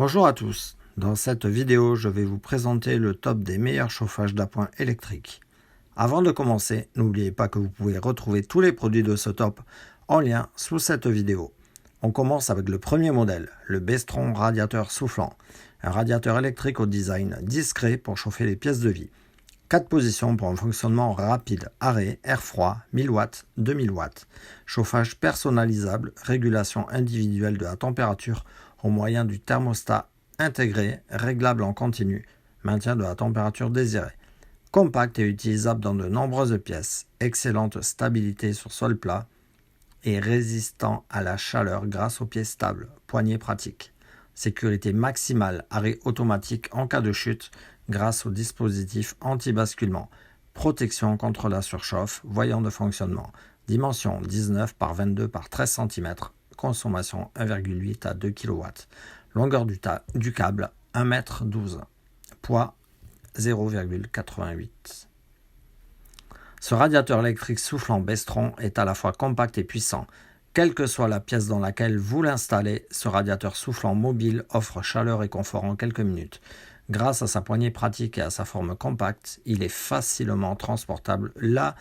Bonjour à tous, dans cette vidéo je vais vous présenter le top des meilleurs chauffages d'appoint électriques. Avant de commencer, n'oubliez pas que vous pouvez retrouver tous les produits de ce top en lien sous cette vidéo. On commence avec le premier modèle, le Bestron radiateur soufflant, un radiateur électrique au design discret pour chauffer les pièces de vie. 4 positions pour un fonctionnement rapide, arrêt, air froid, 1000 watts, 2000 watts. Chauffage personnalisable, régulation individuelle de la température au moyen du thermostat intégré, réglable en continu, maintien de la température désirée. Compact et utilisable dans de nombreuses pièces, excellente stabilité sur sol plat et résistant à la chaleur grâce aux pieds stables, poignées pratiques. Sécurité maximale, arrêt automatique en cas de chute grâce au dispositif anti-basculement. Protection contre la surchauffe, voyant de fonctionnement. Dimension 19 par 22 par 13 cm. Consommation 1,8 à 2 kW. Longueur du câble 1,12 m. Poids 0,88. Ce radiateur électrique soufflant Bestron est à la fois compact et puissant. Quelle que soit la pièce dans laquelle vous l'installez, ce radiateur soufflant mobile offre chaleur et confort en quelques minutes. Grâce à sa poignée pratique et à sa forme compacte, il est facilement transportable là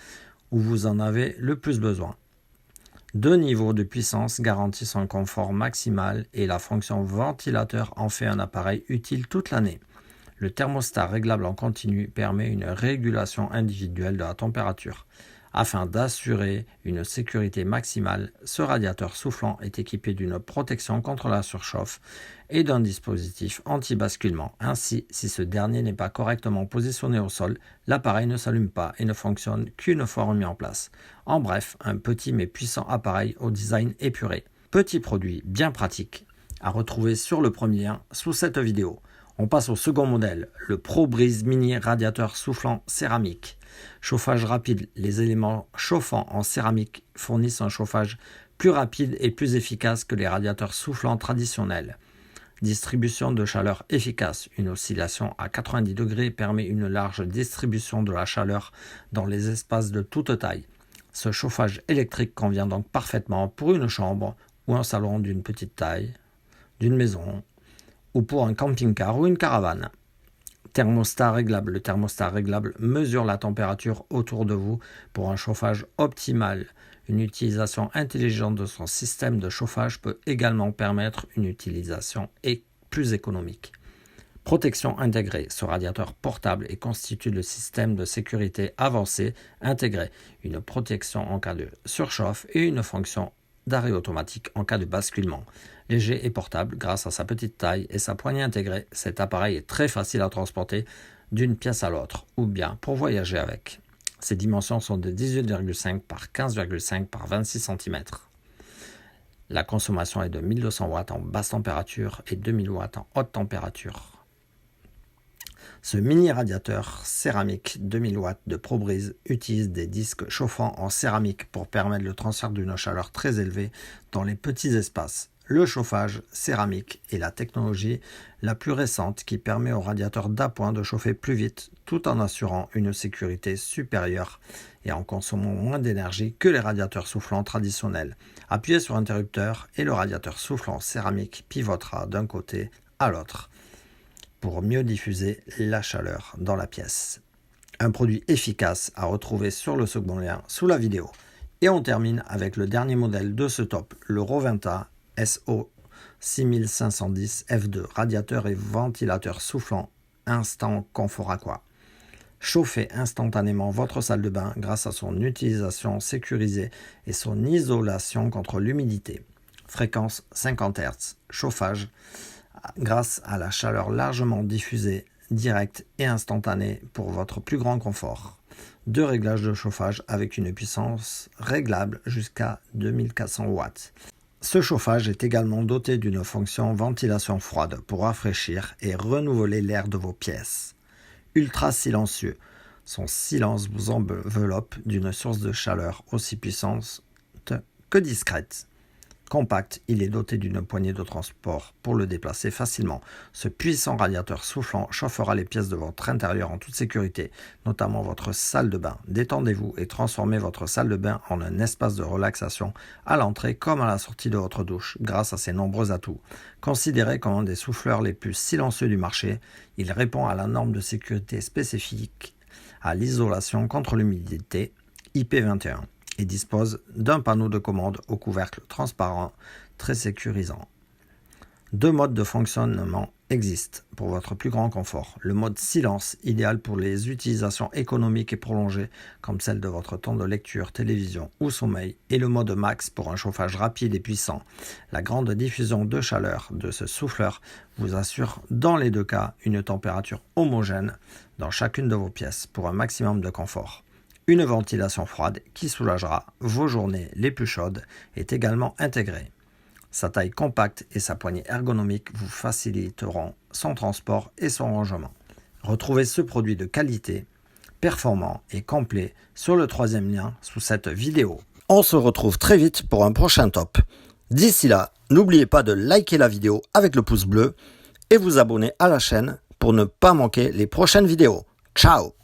où vous en avez le plus besoin. 2 niveaux de puissance garantissent un confort maximal et la fonction ventilateur en fait un appareil utile toute l'année. Le thermostat réglable en continu permet une régulation individuelle de la température. Afin d'assurer une sécurité maximale, ce radiateur soufflant est équipé d'une protection contre la surchauffe et d'un dispositif anti-basculement. Ainsi, si ce dernier n'est pas correctement positionné au sol, l'appareil ne s'allume pas et ne fonctionne qu'une fois remis en place. En bref, un petit mais puissant appareil au design épuré. Petit produit bien pratique à retrouver sur le premier lien sous cette vidéo. On passe au second modèle, le ProBreeze Mini radiateur soufflant céramique. Chauffage rapide, les éléments chauffants en céramique fournissent un chauffage plus rapide et plus efficace que les radiateurs soufflants traditionnels. Distribution de chaleur efficace, une oscillation à 90 degrés permet une large distribution de la chaleur dans les espaces de toute taille. Ce chauffage électrique convient donc parfaitement pour une chambre ou un salon d'une petite taille, d'une maison, ou pour un camping-car ou une caravane. Thermostat réglable. Le thermostat réglable mesure la température autour de vous pour un chauffage optimal. Une utilisation intelligente de son système de chauffage peut également permettre une utilisation plus économique. Protection intégrée. Ce radiateur portable et constitue le système de sécurité avancé intégré. Une protection en cas de surchauffe et une fonction d'arrêt automatique en cas de basculement. Léger et portable grâce à sa petite taille et sa poignée intégrée, cet appareil est très facile à transporter d'une pièce à l'autre ou bien pour voyager avec. Ses dimensions sont de 18,5 par 15,5 par 26 cm. La consommation est de 1200 watts en basse température et 2000 watts en haute température. Ce mini radiateur céramique 2000 watts de ProBreeze utilise des disques chauffants en céramique pour permettre le transfert d'une chaleur très élevée dans les petits espaces. Le chauffage céramique est la technologie la plus récente qui permet aux radiateurs d'appoint de chauffer plus vite tout en assurant une sécurité supérieure et en consommant moins d'énergie que les radiateurs soufflants traditionnels. Appuyez sur interrupteur et le radiateur soufflant céramique pivotera d'un côté à l'autre pour mieux diffuser la chaleur dans la pièce. Un produit efficace à retrouver sur le second lien sous la vidéo. Et on termine avec le dernier modèle de ce top, le Roventa SO 6510 F2, radiateur et ventilateur soufflant, instant confort aqua. Chauffez instantanément votre salle de bain grâce à son utilisation sécurisée et son isolation contre l'humidité. Fréquence 50 Hz. Chauffage grâce à la chaleur largement diffusée, directe et instantanée pour votre plus grand confort. 2 réglages de chauffage avec une puissance réglable jusqu'à 2400 watts. Ce chauffage est également doté d'une fonction ventilation froide pour rafraîchir et renouveler l'air de vos pièces. Ultra silencieux, son silence vous enveloppe d'une source de chaleur aussi puissante que discrète. Compact, il est doté d'une poignée de transport pour le déplacer facilement. Ce puissant radiateur soufflant chauffera les pièces de votre intérieur en toute sécurité, notamment votre salle de bain. Détendez-vous et transformez votre salle de bain en un espace de relaxation à l'entrée comme à la sortie de votre douche, grâce à ses nombreux atouts. Considéré comme un des souffleurs les plus silencieux du marché, il répond à la norme de sécurité spécifique à l'isolation contre l'humidité IP21. Et dispose d'un panneau de commande au couvercle transparent très sécurisant. 2 modes de fonctionnement existent pour votre plus grand confort. Le mode silence, idéal pour les utilisations économiques et prolongées comme celle de votre temps de lecture, télévision ou sommeil, et le mode max pour un chauffage rapide et puissant. La grande diffusion de chaleur de ce souffleur vous assure dans les 2 cas une température homogène dans chacune de vos pièces pour un maximum de confort. Une ventilation froide qui soulagera vos journées les plus chaudes est également intégrée. Sa taille compacte et sa poignée ergonomique vous faciliteront son transport et son rangement. Retrouvez ce produit de qualité, performant et complet sur le 3e lien sous cette vidéo. On se retrouve très vite pour un prochain top. D'ici là, n'oubliez pas de liker la vidéo avec le pouce bleu et vous abonner à la chaîne pour ne pas manquer les prochaines vidéos. Ciao!